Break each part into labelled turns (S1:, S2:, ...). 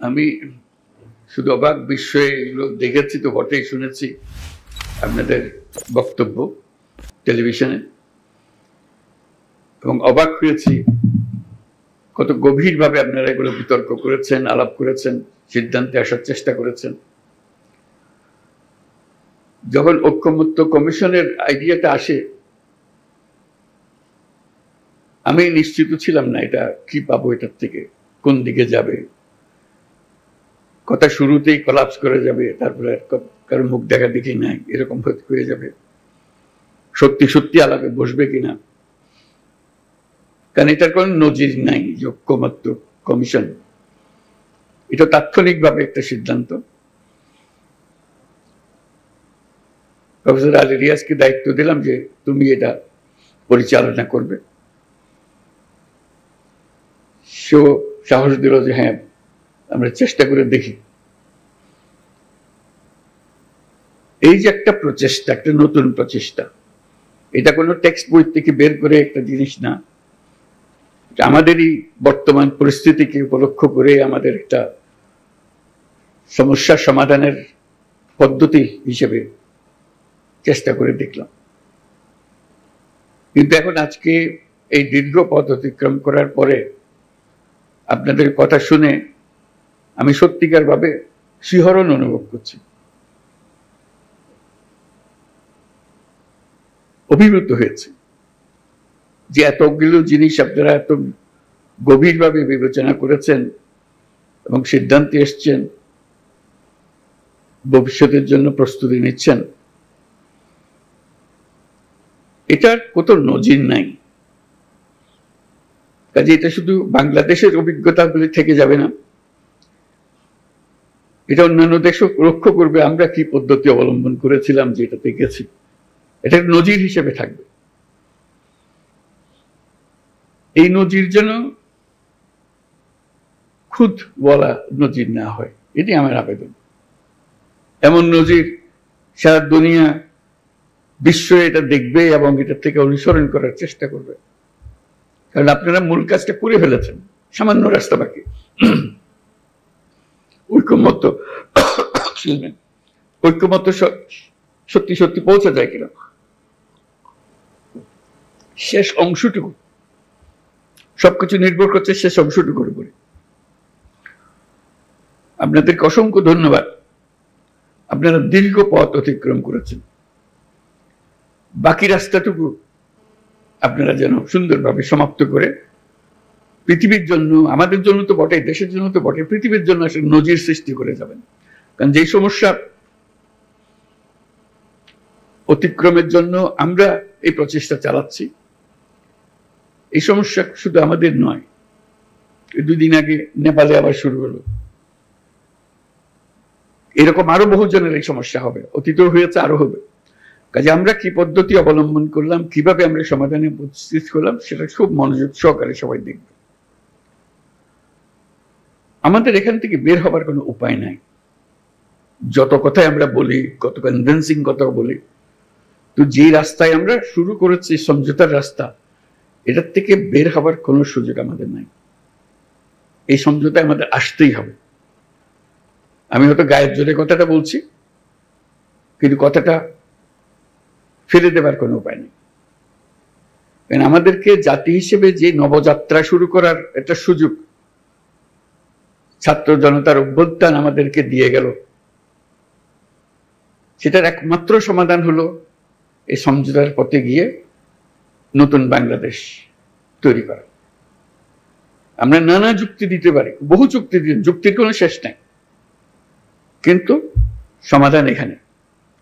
S1: আমি শুধু অবাক বিস্ময়ে এগুলো দেখেছি তো বটেই, শুনেছি আপনাদের বক্তব্য টেলিভিশনে, এবং অবাক হয়েছি কত গভীরভাবে আপনারা এগুলো বিতর্ক করেছেন, আলাপ করেছেন, সিদ্ধান্তে আসার চেষ্টা করেছেন। যখন ঐকমত্য কমিশনের আইডিয়াটা আসে, আমি নিশ্চিত ছিলাম না এটা কি পাবো, এটার থেকে কোন দিকে যাবে। কথা শুরুতেই কলাপস করে যাবে, তারপরে কারো মুখ দেখা দেখি নাই এরকম হয়ে যাবে, সত্যি সত্যি আলাপে বসবে কিনা, কারণ এটার কোন নজির নাই। ঐকমত্য কমিশন এটা তাৎক্ষণিকভাবে একটা সিদ্ধান্ত। প্রফেসর আলী রিয়াজকে দায়িত্ব দিলাম যে তুমি এটা পরিচালনা করবে। সেও সাহস দিল যে হ্যাঁ আমরা চেষ্টা করে দেখি। এই যে একটা প্রচেষ্টা, একটা নতুন প্রচেষ্টা, এটা কোনো টেক্সট বই থেকে বের করে একটা জিনিস না, আমাদেরই বর্তমান পরিস্থিতিকে উপলক্ষ করে আমাদের একটা সমস্যার সমাধানের পদ্ধতি হিসেবে চেষ্টা করে দেখলাম। কিন্তু এখন আজকে এই দীর্ঘ পথ অতিক্রম করার পরে আপনাদের কথা শুনে আমি সত্যিকার ভাবে শিহরণ অনুভব করছি, অভিভূত হয়েছে যে এতগুলো জিনিস আপনারা এত গভীরভাবে বিবেচনা করেছেন এবং সিদ্ধান্তে এসছেন, ভবিষ্যতের জন্য প্রস্তুতি নিচ্ছেন। এটার কত নজির নাই। কাজে এটা শুধু বাংলাদেশের অভিজ্ঞতাগুলি থেকে যাবে না, এটা অন্যান্য দেশও লক্ষ্য করবে আমরা কি পদ্ধতি অবলম্বন করেছিলাম যে এটাতে গেছি, এটা নজির হিসেবে থাকবে। এই নজির যেন খুদ বলা নজির না হয়, এটি আমার আবেদন। এমন নজির সারা দুনিয়া বিশ্ব এটা দেখবে এবং এটার থেকে অনুসরণ করার চেষ্টা করবে, কারণ আপনারা মূল কাজটা করে ফেলেছেন, সামান্য রাস্তা বাকি। ঐকমত্য ঐকমত্য সত্যি সত্যি পৌঁছে যায় কিনা, শেষ অংশটুকু, সবকিছু নির্ভর করছে শেষ অংশটুকুর উপরে। আপনাদেরকে অসংখ্য ধন্যবাদ, আপনারা দীর্ঘ পথ অতিক্রম করেছেন। বাকি রাস্তাটুকু আপনারা যেন সুন্দরভাবে সমাপ্ত করে পৃথিবীর জন্য, আমাদের জন্য তো বটে, দেশের জন্য তো বটে, পৃথিবীর জন্য আসলে নজির সৃষ্টি করে যাবেন। কারণ যেই সমস্যা অতিক্রমের জন্য আমরা এই প্রচেষ্টা চালাচ্ছি, এই সমস্যা শুধু আমাদের নয়। 2 দিন আগে নেপালে আবার শুরু হলো, এরকম আরো বহুজনের এই সমস্যা হবে, অতীতেও হয়েছে, আরো হবে। কাজে আমরা কি পদ্ধতি অবলম্বন করলাম, কিভাবে আমরা সমাধানে উপস্থিত করলাম, সেটা খুব মনোযোগ সহকারে সবাই দেখবে। আমাদের এখান থেকে বের হবার কোনো উপায় নাই। যত কথাই আমরা বলি, কত কনভিন্সিং কথা বলি, তো যে রাস্তায় আমরা শুরু করেছি সমঝোতার রাস্তা, এটার থেকে বের হবার কোনো সুযোগ আমাদের নাই। এই সমঝোতায় আমাদের আসতেই হবে। আমি হয়তো গায়ের জোরে কথাটা বলছি, কিন্তু কথাটা ফেলে দেবার কোনো উপায় নেই। কারণ আমাদেরকে জাতি হিসেবে যে নবযাত্রা শুরু করার একটা সুযোগ ছাত্র জনতার অভ্যুত্থান আমাদেরকে দিয়ে গেল, সেটার একমাত্র সমাধান হলো এই সমঝোতার পথে গিয়ে নতুন বাংলাদেশ তৈরি করা। আমরা নানা যুক্তি দিতে পারি, বহু যুক্তি, যুক্তির কোনো শেষ নাই, কিন্তু সমাধান এখানে,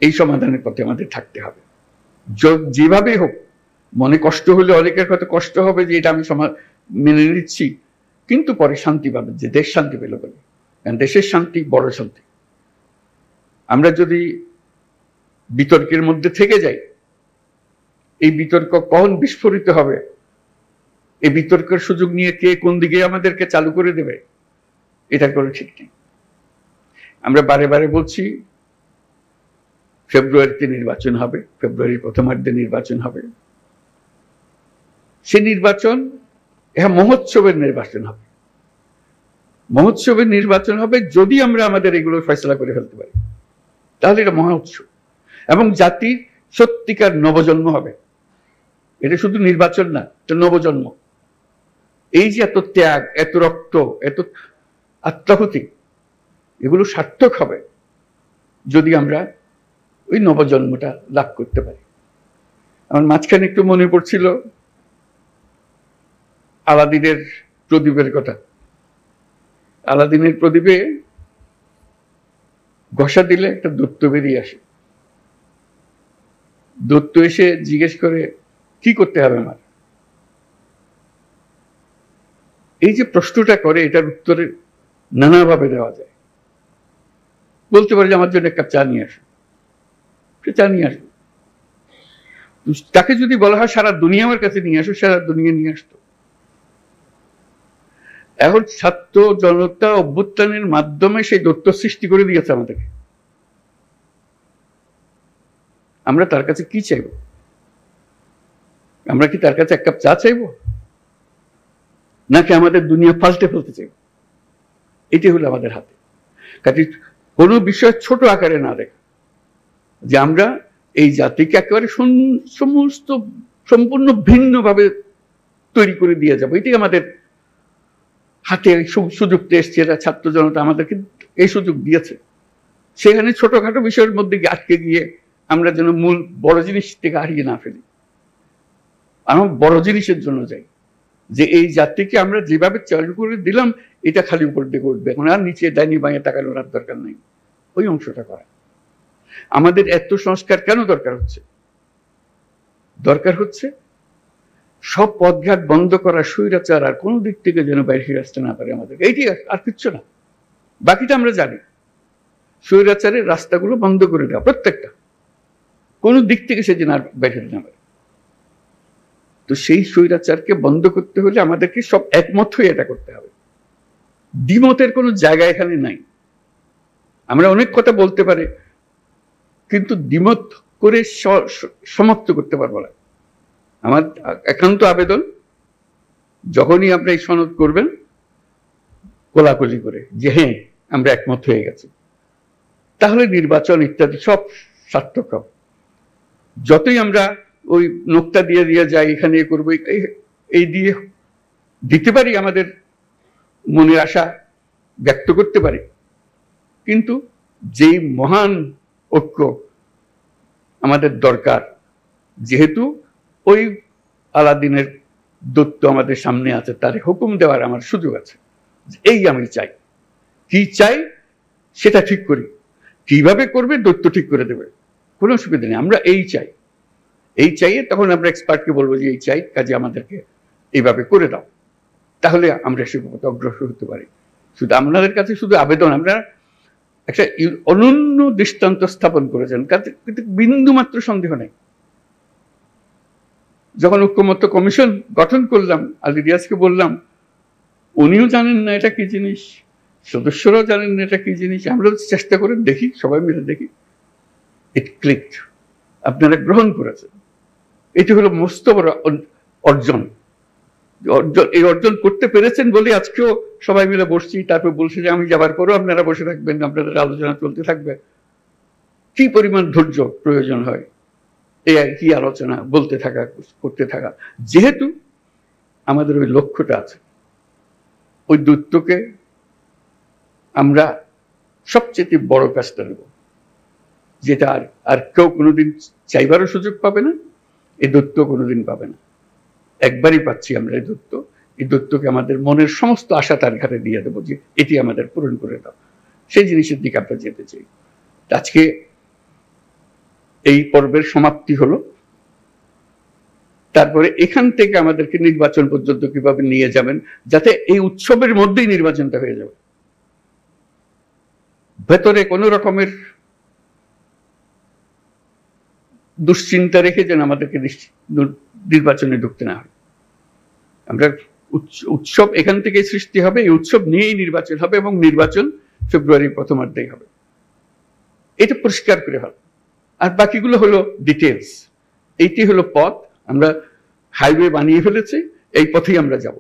S1: এই সমাধানের পথে আমাদের থাকতে হবে। যেভাবে হোক, মনে কষ্ট হলে অনেকের হয়তো কষ্ট হবে যে এটা আমি মেনে নিচ্ছি, কিন্তু পরে শান্তি পাবে, যে দেশ শান্তি পেল বলে। কারণ দেশের শান্তি বড় শান্তি। আমরা যদি বিতর্কের মধ্যে থেকে যাই, এই বিতর্ক কখন বিস্ফোরিত হবে, এই বিতর্কের সুযোগ নিয়ে কে কোন দিকে আমাদেরকে চালু করে দেবে, এটা কোনো ঠিক নেই। আমরা বারে বারে বলছি ফেব্রুয়ারিতে নির্বাচন হবে, ফেব্রুয়ারির প্রথমার্ধে নির্বাচন হবে। সে নির্বাচন মহোৎসবের নির্বাচন হবে, মহোৎসবের নির্বাচন হবে যদি আমরা আমাদের এগুলো ফয়সলা করে ফেলতে পারি, তাহলে এটা মহা উৎসব এবং জাতির সত্যিকার নবজন্ম হবে। এটা শুধু নির্বাচন না, এটা নবজন্ম। এই যে এত ত্যাগ, এত রক্ত, এত আত্মাহুতি, এগুলো সার্থক হবে যদি আমরা ওই নবজন্মটা লাভ করতে পারি। আমার মাঝখানে একটু মনে পড়ছিল আলাদিনের প্রদীপের কথা। আলাদিনের প্রদীপে ঘষা দিলে একটা দৈত্য বেরিয়ে আসে। দৈত্য এসে জিজ্ঞেস করে, কি করতে হবে আমার? এই যে প্রশ্নটা করে, এটার উত্তরে নানাভাবে দেওয়া যায়। বলতে পারে যে আমার জন্য এক কাপ চা নিয়ে আসো, সে চা নিয়ে আসবে। তাকে যদি বলা হয় সারা দুনিয়া আমার কাছে নিয়ে আসো, সারা দুনিয়া নিয়ে আসতো। এখন ছাত্র জনতা অভ্যুত্থানের মাধ্যমে সেই দৈত্য সৃষ্টি করে দিয়েছে আমাদেরকে। আমরা তার কাছে কি চাইব? আমরা কি তার কাছে এক কাপ চা চাইব, নাকি আমাদের দুনিয়া পাল্টে ফেলতে চাইব? এটি হলো আমাদের হাতে। কাজে কোনো বিষয় ছোট আকারে না দেখা, যে আমরা এই জাতিকে একেবারে সমস্ত সম্পূর্ণ ভিন্নভাবে তৈরি করে দিয়ে যাবো, এটি আমাদের হাতে সুযোগটা এসছে। এরা ছাত্র জনতা আমাদেরকে এই সুযোগ দিয়েছে। সেখানে ছোটখাটো বিষয়ের মধ্যে আটকে গিয়ে আমরা যেন মূল বড় জিনিস থেকে হারিয়ে না ফেলি। আমরা বড় জিনিসের জন্য যাই, যে এই জাতিকে আমরা যেভাবে চালু করে দিলাম, এটা খালি উপর দিকে উঠবে, এখন আর নিচে ডাইনি বাঁয়ে তাকানোর আর দরকার নেই। ওই অংশটা করা। আমাদের এত সংস্কার কেন দরকার হচ্ছে? দরকার হচ্ছে সব পথঘাট বন্ধ করা, স্বৈরাচার আর কোনো দিক থেকে যেন বাইরে আসতে না পারে আমাদের। এইটি আর কিচ্ছু না, বাকিটা আমরা জানি। স্বৈরাচারের রাস্তাগুলো বন্ধ করে দেওয়া, প্রত্যেকটা, কোনো দিক থেকে সে যেন আর বাইরে না পারে। তো সেই স্বৈরাচারকে বন্ধ করতে হলে আমাদেরকে সব একমত হয়ে এটা করতে হবে। দ্বিমতের কোনো জায়গা এখানে নাই। আমরা অনেক কথা বলতে পারি, কিন্তু দ্বিমত করে সমাপ্ত করতে পারবো না। আমার একান্ত আবেদন, যখনই আপনি এই সনদ করবেন, কোলাকুলি করে যে হ্যাঁ আমরা একমত হয়ে গেছি, তাহলে নির্বাচন ইত্যাদি সব সার্থক হবে। যতই আমরা ওই নোকটা দিয়ে দিয়ে যাই, এখানে করবো, এই দিয়ে দিতে পারি, আমাদের মনের আশা ব্যক্ত করতে পারি, কিন্তু যেই মহান ঐক্য আমাদের দরকার, যেহেতু ওই আলাদিনের দৈত্য আমাদের সামনে আছে, তার হুকুম দেওয়ার আমার সুযোগ আছে। এই আমি চাই, কি চাই সেটা ঠিক করি, কিভাবে করবে দৈত্য ঠিক করে দেবে, কোনো অসুবিধা নেই। আমরা এই চাই, এই চাইয়ে তখন আমরা এক্সপার্টকে বলবো যে এই চাই, কাজে আমাদেরকে এইভাবে করে দাও, তাহলে আমরা সে পথে অগ্রসর হতে পারি। শুধু আপনাদের কাছে শুধু আবেদন, আমরা একটা অনন্য দৃষ্টান্ত স্থাপন করেছেন, কিন্তু বিন্দু মাত্র সন্দেহ নেই। যখন ঐক্যমত্য কমিশন গঠন করলাম, আলী রিয়াজকে বললাম, উনিও জানেন না এটা কি জিনিস, সদস্যরাও জানেন না এটা কি জিনিস, আমরা চেষ্টা করে দেখি, সবাই মিলে দেখি, ইট ক্লিকড, আপনারা গ্রহণ করেছেন। এটি হলো মস্ত বড় অর্জন। এই অর্জন করতে পেরেছেন বলে আজকেও সবাই মিলে বসছি, তারপর বলছি যে আমি যাবার পরেও আপনারা বসে থাকবেন, আপনাদের আলোচনা চলতে থাকবে। কি পরিমাণ ধৈর্য প্রয়োজন হয় এই কি আলোচনা বলতে থাকা, করতে থাকা, যেহেতু আমাদের ওই লক্ষ্যটা আছে। ওই দৈত্যকে আমরা সবচেয়ে বড় কাজটা নেব, যেটা আর কেউ কোনোদিন চাইবারও সুযোগ পাবে না, এই দৈত্য কোনোদিন পাবে না। একবারই পাচ্ছি আমরা এই দৈত্য। এই দৈত্যকে আমাদের মনের সমস্ত আশা তার ঘাটে দিয়ে দেবো, যে এটি আমাদের পূরণ করে দাও। সেই জিনিসের দিকে আমরা যেতে চাই। আজকে এই পর্বের সমাপ্তি হলো। তারপরে এখান থেকে আমাদেরকে নির্বাচন পর্যন্ত কিভাবে নিয়ে যাবেন, যাতে এই উৎসবের মধ্যেই নির্বাচনটা হয়ে যাবে, ভেতরে কোনো রকমের দুশ্চিন্তা রেখে যেন আমাদেরকে নির্বাচনে ঢুকতে না হয়। আমরা উৎসব এখান থেকে সৃষ্টি হবে, এই উৎসব নিয়েই নির্বাচন হবে, এবং নির্বাচন ফেব্রুয়ারির প্রথমার্ধেই হবে। এটা পরিষ্কার করে হবে। আর বাকিগুলো হলো ডিটেলস। এইটি হলো পথ, আমরা হাইওয়ে বানিয়ে ফেলেছি, এই পথেই আমরা যাব।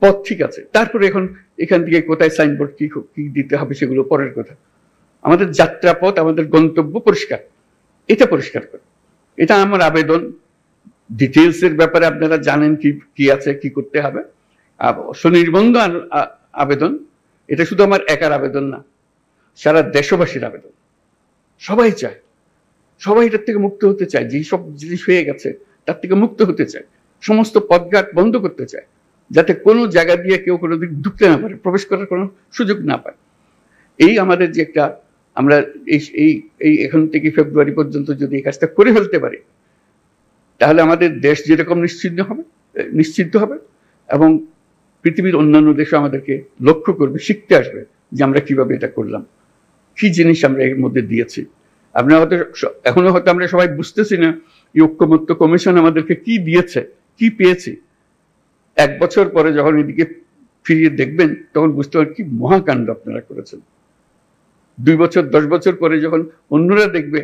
S1: পথ ঠিক আছে, তারপরে এখন এখান থেকে কোথায় সাইনবোর্ড কি কি দিতে হবে সেগুলো পরের কথা। আমাদের যাত্রাপথ, আমাদের গন্তব্য পরিষ্কার, এটা পরিষ্কার করে, এটা আমার আবেদন। ডিটেলস এর ব্যাপারে আপনারা জানেন কি কি আছে, কি করতে হবে। স্বনির্বন্ধ আবেদন, এটা শুধু আমার একার আবেদন না, সারা দেশবাসীর আবেদন। সবাই চায়, সবাই এটার থেকে মুক্ত হতে চায়, যেই সব জিনিস হয়ে গেছে তার থেকে মুক্ত হতে চায়, সমস্ত পথঘাট বন্ধ করতে চায়, যাতে কোনো জায়গা দিয়ে কেউ কোনো দিক ঢুকতে না পারে, প্রবেশ করার কোনো সুযোগ না পায়। এই আমাদের যে একটা, আমরা এই এখন থেকে ফেব্রুয়ারি পর্যন্ত যদি এই কাজটা করে ফেলতে পারি, তাহলে আমাদের দেশ যেরকম নিশ্চিন্ত হবে এবং পৃথিবীর অন্যান্য দেশও আমাদেরকে লক্ষ্য করবে, শিখতে আসবে যে আমরা কিভাবে এটা করলাম, কি জিনিস আমরা এর মধ্যে দিয়েছি। আমরা হয়তো এখনো হয়তো আমরা সবাই বুঝতেছি না এই ঐক্যমত্য কমিশন আমাদেরকে কি দিয়েছে, কি পেয়েছি। 1 বছর পরে যখন এদিকে ফিরিয়ে দেখবেন তখন বুঝতে পারবেন কি মহাকাণ্ড আপনারা করেছেন। 2 বছর 10 বছর পরে যখন অন্যরা দেখবে,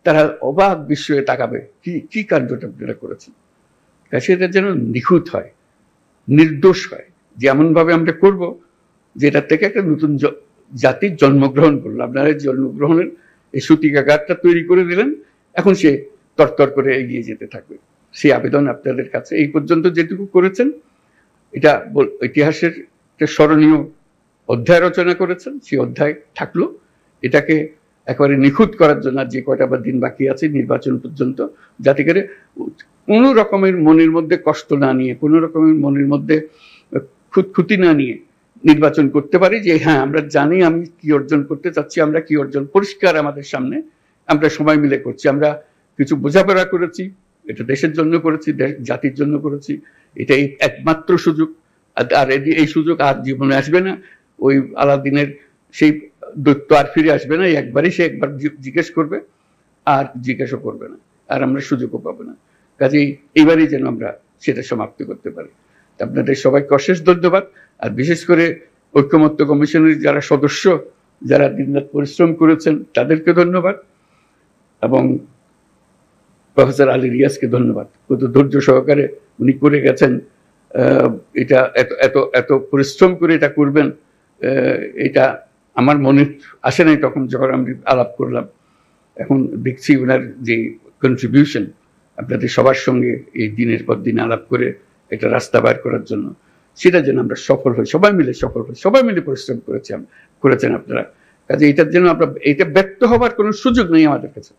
S1: তারা অবাক বিস্ময়ে তাকাবে, কি কাণ্ডটা আপনারা করেছেন। সেটা যেন নিখুঁত হয়, নির্দোষ হয়, যেমন ভাবে আমরা করব, যেটার থেকে একটা নতুন জাতির জন্মগ্রহণ করলো। আপনারা জন্মগ্রহণের এই সূতিকাগারটা তৈরি করে দিলেন, এখন সে তরতর করে এগিয়ে যেতে থাকবে। সেই আবেদন আপনাদের কাছে। এই পর্যন্ত যেটুকু করেছেন, এটা ইতিহাসের একটা স্মরণীয় অধ্যায় রচনা করেছেন, সেই অধ্যায় থাকলো। এটাকে একেবারে নিখুঁত করার জন্য যে কয়টা বা দিন বাকি আছে নির্বাচন পর্যন্ত, যাতে করে কোনো রকমের মনের মধ্যে কষ্ট না নিয়ে, কোনো রকমের মনের মধ্যে খুঁতখুঁতি না নিয়ে নির্বাচন করতে পারি, যে হ্যাঁ আমরা জানি আমি কি অর্জন করতে চাচ্ছি, আমরা কি অর্জন পরিষ্কার আমাদের সামনে, আমরা সবাই মিলে করছি, আমরা কিছু বোঝাপড়া করেছি, এটা দেশের জন্য করেছি, জাতির জন্য করেছি, এটাই একমাত্র সুযোগ। আর এই সুযোগ আর জীবনে আসবে না। ওই আলাদিনের সেই দৈত্য আর ফিরে আসবে না। একবারই সে একবার জিজ্ঞেস করবে, আর জিজ্ঞাসা করবে না, আর আমরা সুযোগও পাবো না। কাজেই এইবারই যেন আমরা সেটা সমাপ্তি করতে পারি। আপনাদের সবাইকে অশেষ ধন্যবাদ। আর বিশেষ করে ঐক্যমত্য কমিশনের যারা সদস্য, যারা দিনরাত পরিশ্রম করেছেন, তাদেরকে ধন্যবাদ, এবং প্রফেসর আলী রিয়াজকে ধন্যবাদ। কত ধৈর্য সহকারে উনি করে গেছেন, এটা এত পরিশ্রম করে এটা করবেন, এটা আমার মনে আসে নাই তখন যখন আমি আলাপ করলাম। এখন দেখছি ওনার যে কন্ট্রিবিউশন আপনাদের সবার সঙ্গে এই দিনের পর দিন আলাপ করে একটা রাস্তা বার করার জন্য, সেটা যেন আমরা সফল হই, সবাই মিলে সফল হই, সবাই মিলে পরিশ্রম করেছেন আপনারা। কাজে এটার জন্য আমরা এটা ব্যর্থ হবার কোনো সুযোগ নেই আমাদের কাছে।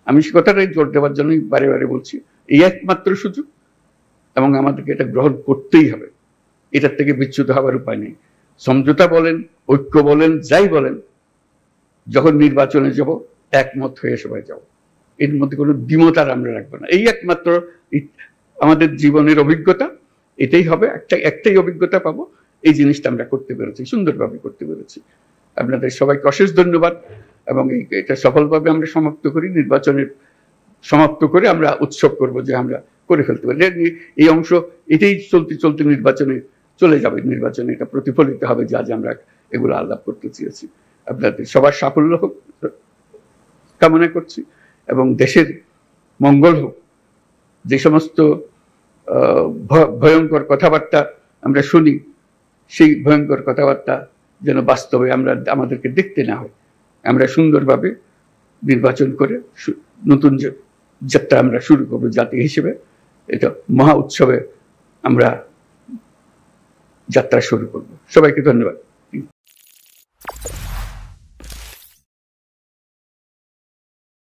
S1: আমি সে কথাটাই জোর দেওয়ার জন্যই বারে বারে বলছি, এই একমাত্র সুযোগ, এবং আমাদেরকে এটা গ্রহণ করতেই হবে। এটার থেকে বিচ্যুত হবার উপায় নেই। সমঝোতা বলেন, ঐক্য বলেন, যাই বলেন, যখন নির্বাচনে যাব একমত হয়ে সবাই যাব, এর মধ্যে কোনো দ্বিমত আর আমরা রাখবো না। এই একমাত্র আমাদের জীবনের অভিজ্ঞতা, এটাই হবে। একটাই অভিজ্ঞতা পাবো, এই জিনিসটা আমরা করতে পেরেছি, সুন্দরভাবে করতে পেরেছি। আপনাদের সবাইকে অশেষ ধন্যবাদ, এবং এটা সফলভাবে আমরা সমাপ্ত করি। নির্বাচনের সমাপ্ত করে আমরা উৎসব করব যে আমরা করে ফেলতে পারি। এই অংশ এটাই চলতে নির্বাচনে চলে যাবে, নির্বাচনে এটা প্রতিফলিত হবে যে আজ আমরা এগুলো আলাপ করতে চেয়েছি। আপনাদের সবার সাফল্য হোক কামনা করছি, এবং দেশের মঙ্গল হোক। যে সমস্ত ভয়ঙ্কর কথাবার্তা আমরা শুনি, সেই ভয়ঙ্কর কথাবার্তা যেন বাস্তবে আমাদেরকে দেখতে না হয়। আমরা সুন্দরভাবে নির্বাচন করে নতুন যাত্রা আমরা শুরু করবো জাতি হিসেবে। এটা মহা উৎসবে আমরা যাত্রা শুরু করব। সবাইকে ধন্যবাদ।